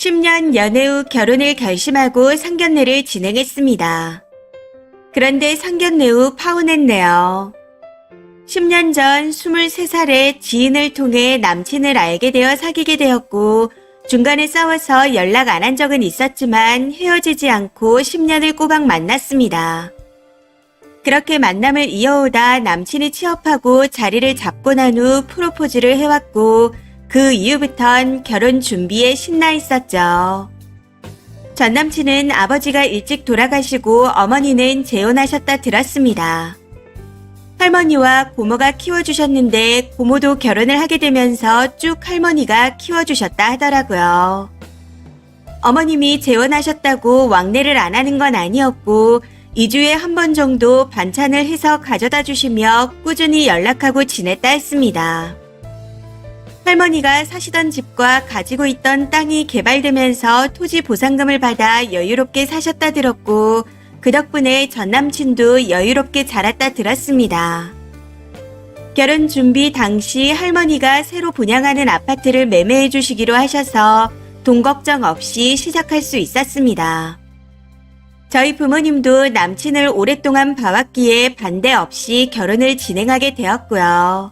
10년 연애 후 결혼을 결심하고 상견례를 진행했습니다. 그런데 상견례 후 파혼했네요. 10년 전 23살에 지인을 통해 남친을 알게 되어 사귀게 되었고 중간에 싸워서 연락 안 한 적은 있었지만 헤어지지 않고 10년을 꼬박 만났습니다. 그렇게 만남을 이어오다 남친이 취업하고 자리를 잡고 난 후 프로포즈를 해왔고 그 이후부턴 결혼 준비에 신나 있었죠. 전 남친은 아버지가 일찍 돌아가시고 어머니는 재혼하셨다 들었습니다. 할머니와 고모가 키워주셨는데 고모도 결혼을 하게 되면서 쭉 할머니가 키워주셨다 하더라고요. 어머님이 재혼하셨다고 왕래를 안 하는 건 아니었고 2주에 한 번 정도 반찬을 해서 가져다 주시며 꾸준히 연락하고 지냈다 했습니다. 할머니가 사시던 집과 가지고 있던 땅이 개발되면서 토지 보상금을 받아 여유롭게 사셨다 들었고 그 덕분에 전 남친도 여유롭게 자랐다 들었습니다. 결혼 준비 당시 할머니가 새로 분양하는 아파트를 매매해 주시기로 하셔서 돈 걱정 없이 시작할 수 있었습니다. 저희 부모님도 남친을 오랫동안 봐왔기에 반대 없이 결혼을 진행하게 되었고요.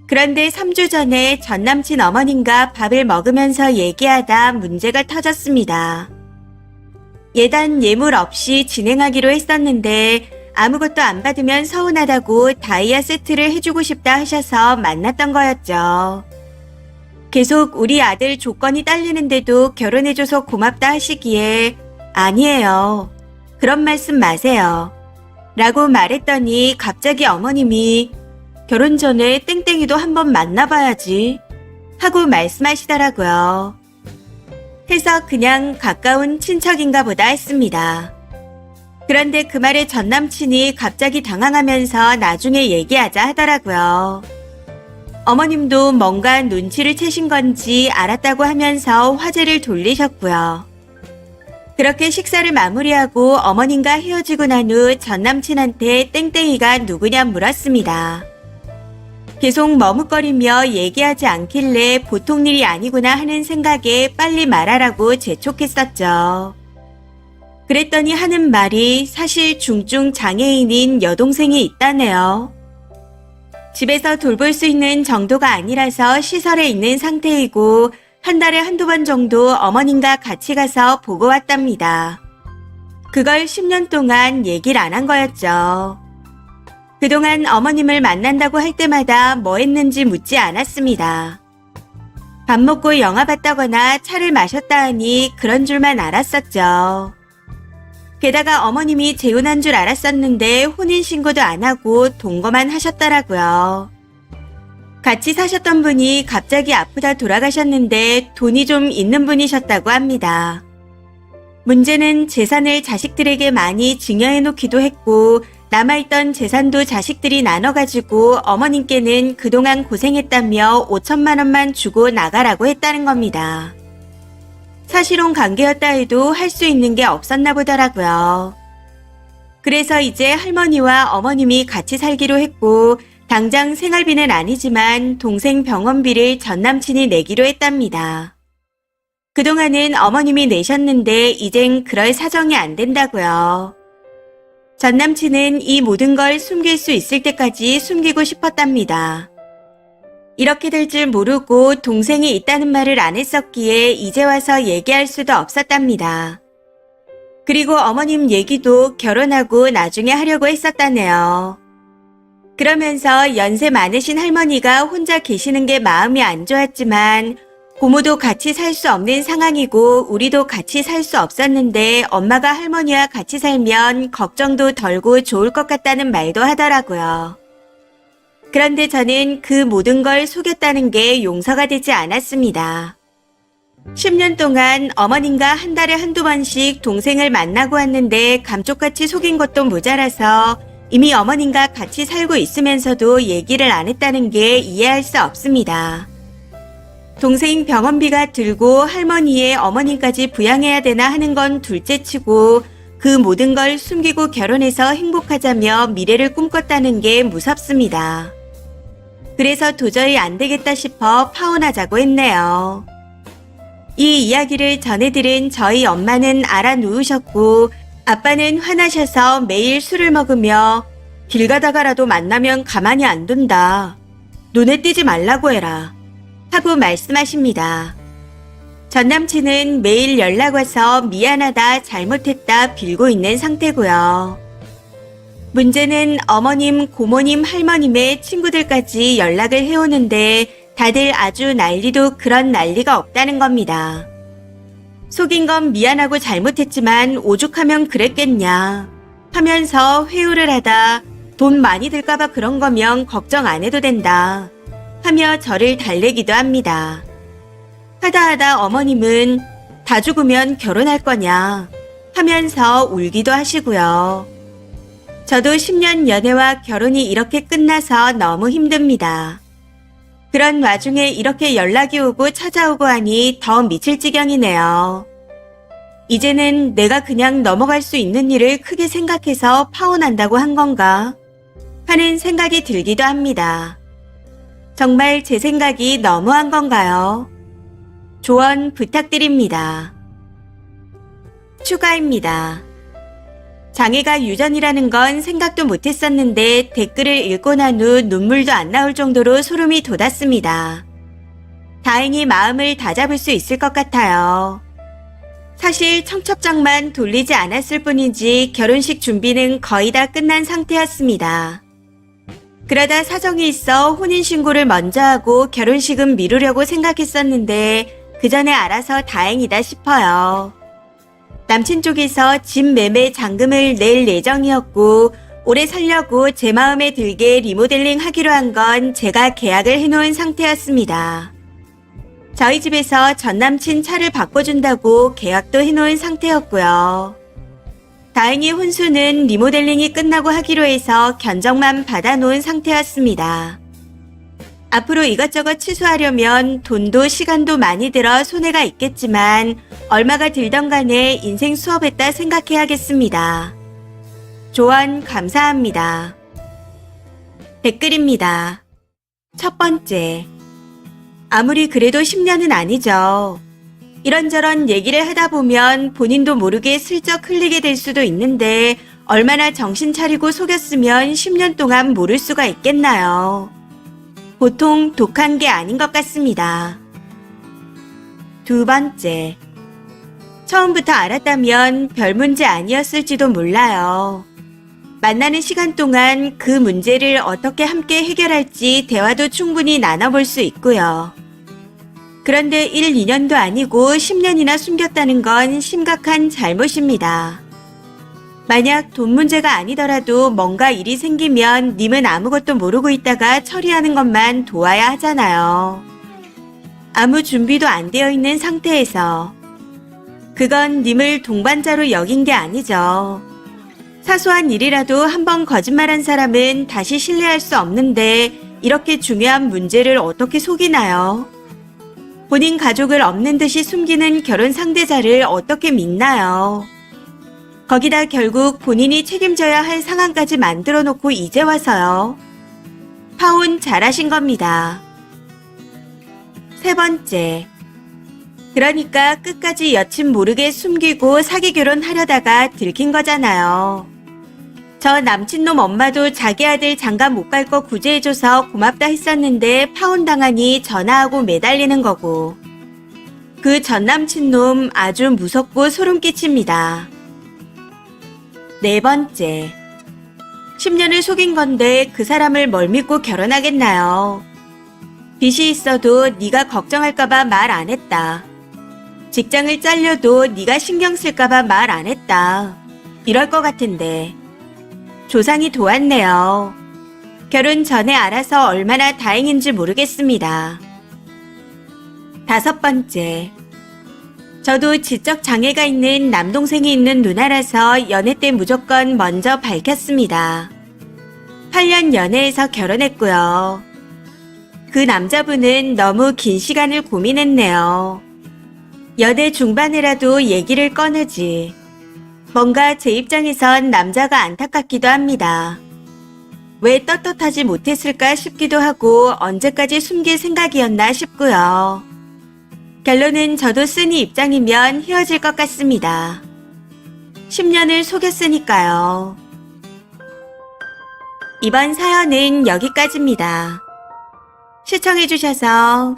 그런데 3주 전에 전 남친 어머님과 밥을 먹으면서 얘기하다 문제가 터졌습니다. 예단 예물 없이 진행하기로 했었는데 아무것도 안 받으면 서운하다고 다이아 세트를 해주고 싶다 하셔서 만났던 거였죠. 계속 우리 아들 조건이 딸리는데도 결혼해줘서 고맙다 하시기에 아니에요. 그런 말씀 마세요. 라고 말했더니 갑자기 어머님이 결혼 전에 땡땡이도 한번 만나봐야지 하고 말씀하시더라고요. 해서 그냥 가까운 친척인가 보다 했습니다. 그런데 그 말에 전 남친이 갑자기 당황하면서 나중에 얘기하자 하더라고요. 어머님도 뭔가 눈치를 채신 건지 알았다고 하면서 화제를 돌리셨고요. 그렇게 식사를 마무리하고 어머님과 헤어지고 난 후 전 남친한테 땡땡이가 누구냐 물었습니다. 계속 머뭇거리며 얘기하지 않길래 보통 일이 아니구나 하는 생각에 빨리 말하라고 재촉했었죠. 그랬더니 하는 말이 사실 중증 장애인인 여동생이 있다네요. 집에서 돌볼 수 있는 정도가 아니라서 시설에 있는 상태이고 한 달에 한두 번 정도 어머님과 같이 가서 보고 왔답니다. 그걸 10년 동안 얘기를 안 한 거였죠. 그동안 어머님을 만난다고 할 때마다 뭐 했는지 묻지 않았습니다. 밥 먹고 영화 봤다거나 차를 마셨다 하니 그런 줄만 알았었죠. 게다가 어머님이 재혼한 줄 알았었는데 혼인신고도 안 하고 동거만 하셨더라고요. 같이 사셨던 분이 갑자기 아프다 돌아가셨는데 돈이 좀 있는 분이셨다고 합니다. 문제는 재산을 자식들에게 많이 증여해 놓기도 했고 남아있던 재산도 자식들이 나눠가지고 어머님께는 그동안 고생했다며 5천만 원만 주고 나가라고 했다는 겁니다. 사실혼 관계였다 해도 할 수 있는 게 없었나 보더라고요. 그래서 이제 할머니와 어머님이 같이 살기로 했고 당장 생활비는 아니지만 동생 병원비를 전 남친이 내기로 했답니다. 그동안은 어머님이 내셨는데 이젠 그럴 사정이 안 된다고요. 전 남친은 이 모든 걸 숨길 수 있을 때까지 숨기고 싶었답니다. 이렇게 될 줄 모르고 동생이 있다는 말을 안 했었기에 이제 와서 얘기할 수도 없었답니다. 그리고 어머님 얘기도 결혼하고 나중에 하려고 했었다네요. 그러면서 연세 많으신 할머니가 혼자 계시는 게 마음이 안 좋았지만 고모도 같이 살 수 없는 상황이고 우리도 같이 살 수 없었는데 엄마가 할머니와 같이 살면 걱정도 덜고 좋을 것 같다는 말도 하더라고요. 그런데 저는 그 모든 걸 속였다는 게 용서가 되지 않았습니다. 10년 동안 어머님과 한 달에 한두 번씩 동생을 만나고 왔는데 감쪽같이 속인 것도 모자라서 이미 어머님과 같이 살고 있으면서도 얘기를 안 했다는 게 이해할 수 없습니다. 동생 병원비가 들고 할머니의 어머님까지 부양해야 되나 하는 건 둘째치고 그 모든 걸 숨기고 결혼해서 행복하자며 미래를 꿈꿨다는 게 무섭습니다. 그래서 도저히 안 되겠다 싶어 파혼하자고 했네요. 이 이야기를 전해들은 저희 엄마는 알아 누우셨고 아빠는 화나셔서 매일 술을 먹으며 길 가다가라도 만나면 가만히 안 둔다. 눈에 띄지 말라고 해라. 하고 말씀하십니다. 전 남친은 매일 연락 와서 미안하다, 잘못했다 빌고 있는 상태고요. 문제는 어머님, 고모님, 할머님의 친구들까지 연락을 해오는데 다들 아주 난리도 그런 난리가 없다는 겁니다. 속인 건 미안하고 잘못했지만 오죽하면 그랬겠냐 하면서 회유를 하다 돈 많이 들까봐 그런 거면 걱정 안 해도 된다 하며 저를 달래기도 합니다. 하다 어머님은 다 죽으면 결혼할 거냐 하면서 울기도 하시고요. 저도 10년 연애와 결혼이 이렇게 끝나서 너무 힘듭니다. 그런 와중에 이렇게 연락이 오고 찾아오고 하니 더 미칠 지경이네요. 이제는 내가 그냥 넘어갈 수 있는 일을 크게 생각해서 파혼한다고 한 건가 하는 생각이 들기도 합니다. 정말 제 생각이 너무한 건가요? 조언 부탁드립니다. 추가입니다. 장애가 유전이라는 건 생각도 못했었는데 댓글을 읽고 난 후 눈물도 안 나올 정도로 소름이 돋았습니다. 다행히 마음을 다잡을 수 있을 것 같아요. 사실 청첩장만 돌리지 않았을 뿐이지 결혼식 준비는 거의 다 끝난 상태였습니다. 그러다 사정이 있어 혼인신고를 먼저 하고 결혼식은 미루려고 생각했었는데 그 전에 알아서 다행이다 싶어요. 남친 쪽에서 집 매매 잔금을 낼 예정이었고 오래 살려고 제 마음에 들게 리모델링 하기로 한 건 제가 계약을 해놓은 상태였습니다. 저희 집에서 전 남친 차를 바꿔준다고 계약도 해놓은 상태였고요. 다행히 혼수는 리모델링이 끝나고 하기로 해서 견적만 받아놓은 상태였습니다. 앞으로 이것저것 취소하려면 돈도 시간도 많이 들어 손해가 있겠지만 얼마가 들던 간에 인생 수업했다 생각해야겠습니다. 조언 감사합니다. 댓글입니다. 첫 번째. 아무리 그래도 10년은 아니죠. 이런저런 얘기를 하다 보면 본인도 모르게 슬쩍 흘리게 될 수도 있는데 얼마나 정신 차리고 속였으면 10년 동안 모를 수가 있겠나요. 보통 독한 게 아닌 것 같습니다. 두 번째. 처음부터 알았다면 별 문제 아니었을지도 몰라요. 만나는 시간 동안 그 문제를 어떻게 함께 해결할지 대화도 충분히 나눠볼 수 있고요. 그런데 1, 2년도 아니고 10년이나 숨겼다는 건 심각한 잘못입니다. 만약 돈 문제가 아니더라도 뭔가 일이 생기면 님은 아무것도 모르고 있다가 처리하는 것만 도와야 하잖아요. 아무 준비도 안 되어 있는 상태에서. 그건 님을 동반자로 여긴 게 아니죠. 사소한 일이라도 한번 거짓말한 사람은 다시 신뢰할 수 없는데 이렇게 중요한 문제를 어떻게 속이나요? 본인 가족을 없는 듯이 숨기는 결혼 상대자를 어떻게 믿나요? 거기다 결국 본인이 책임져야 할 상황까지 만들어 놓고 이제 와서요. 파혼 잘하신 겁니다. 세 번째. 그러니까 끝까지 여친 모르게 숨기고 사기 결혼하려다가 들킨 거잖아요. 저 남친놈 엄마도 자기 아들 장가 못 갈 거 구제해줘서 고맙다 했었는데 파혼당하니 전화하고 매달리는 거고. 그 전 남친놈 아주 무섭고 소름 끼칩니다. 네 번째. 10년을 속인 건데 그 사람을 뭘 믿고 결혼하겠나요? 빚이 있어도 네가 걱정할까봐 말 안 했다. 직장을 잘려도 네가 신경 쓸까봐 말 안 했다. 이럴 것 같은데. 조상이 도왔네요. 결혼 전에 알아서 얼마나 다행인지 모르겠습니다. 다섯 번째. 저도 지적 장애가 있는 남동생이 있는 누나라서 연애 때 무조건 먼저 밝혔습니다. 8년 연애해서 결혼했고요. 그 남자분은 너무 긴 시간을 고민했네요. 연애 중반이라도 얘기를 꺼내지. 뭔가 제 입장에선 남자가 안타깝기도 합니다. 왜 떳떳하지 못했을까 싶기도 하고 언제까지 숨길 생각이었나 싶고요. 결론은 저도 쓰니 입장이면 헤어질 것 같습니다. 10년을 속였으니까요. 이번 사연은 여기까지입니다. 시청해주셔서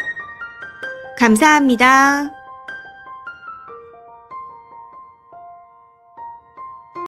감사합니다.